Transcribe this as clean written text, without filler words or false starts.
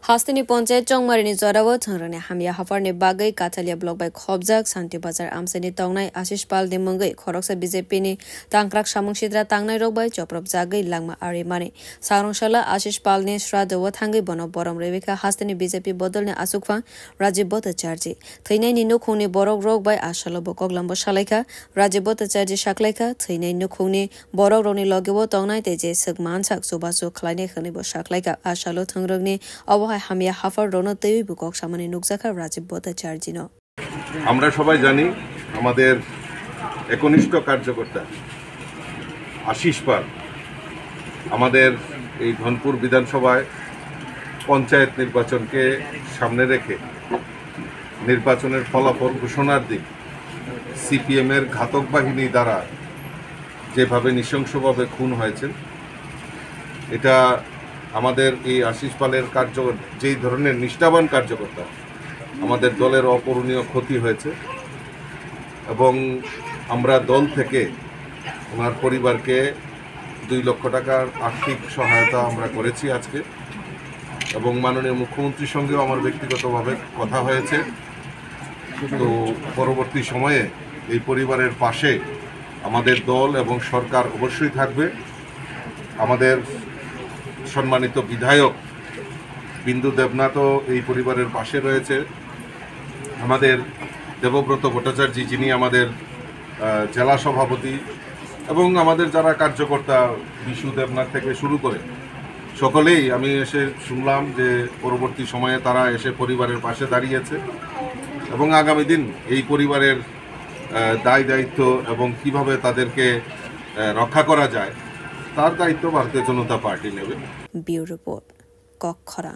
Hastini Ponche Chongmarini Zorawo Changrani Hamia Hafarni Bagai Katalia Block by Khobjak Santi Bazar Amseni Tongnai Ashish Pal de Mungai Khoroksa BJP ni Tangkrak Shamungshidra Tangnai Rok by Choprop Zagai Langma Arimani Sarungshala Ashish Pal ni Shrada Wathangi Bono Borom Revika Hastini BJP Bodol ni Asukfang Rajiv Bhattacharjee Thainai ni Nukhungni Borok Rok by Ashalo Bokok Lambo Shalaika Rajiv Bhattacharjee Shaklaika Thainai Nukhungni Borok Roni Logewo Tongnai Teje Sagman Sak Subasu Khlaine Khanibo Shaklaika Ashalo Thangrogni Awahai Hamia Hafar Rono Tewi Bukok Samani Nukzaka Rajiv Bhattacharjee no আমরা সবাই জানি আমাদের একনিষ্ঠ কার্যকর্তা আশিস পাল আমাদের এই ধনপুর বিধানসভায় পঞ্চায়েত নির্বাচনকে সামনে রেখে নির্বাচনের ফলাফল ঘোষণার দিন সিপিএম এর ঘাতক বাহিনী দ্বারা যেভাবে নৃশংসভাবে খুন হয়েছে এটা আমাদের এই আশিস পালের যেই ধরনের নিষ্ঠাবান কার্যকর্তা আমাদের দলের অপূরণীয় ক্ষতি হয়েছে এবং আমরা দল থেকে ওনার পরিবারকে 2 লক্ষ টাকার আর্থিক সহায়তা আমরা করেছি আজকে এবং মাননীয় মুখ্যমন্ত্রীর সঙ্গেও আমার ব্যক্তিগতভাবে কথা হয়েছে তো পরবর্তী সময়ে এই পরিবারের পাশে আমাদের দল এবং সরকার অবশ্যই থাকবে আমাদের সম্মানিত বিধায়ক বিন্দু দেবনাথও এই পরিবারের পাশে রয়েছে আমাদের দেবব্রত ভট্টাচার্য যিনি আমাদের জেলা সভাপতি এবং আমাদের যারা কার্যকর্তা বিশু দেবনাথ থেকে শুরু করে সকলেই আমি এসে শুনলাম যে পরবর্তী সময়ে তারা এসে পরিবারের পাশে দাঁড়িয়েছে এবং আগামী দিন এই পরিবারের দায় দায়িত্ব এবং কিভাবে তাদেরকে রক্ষা করা যায় তার দায়িত্ব ভারতীয় জনতা পার্টি নেবে। Bureau report কক্ষরা।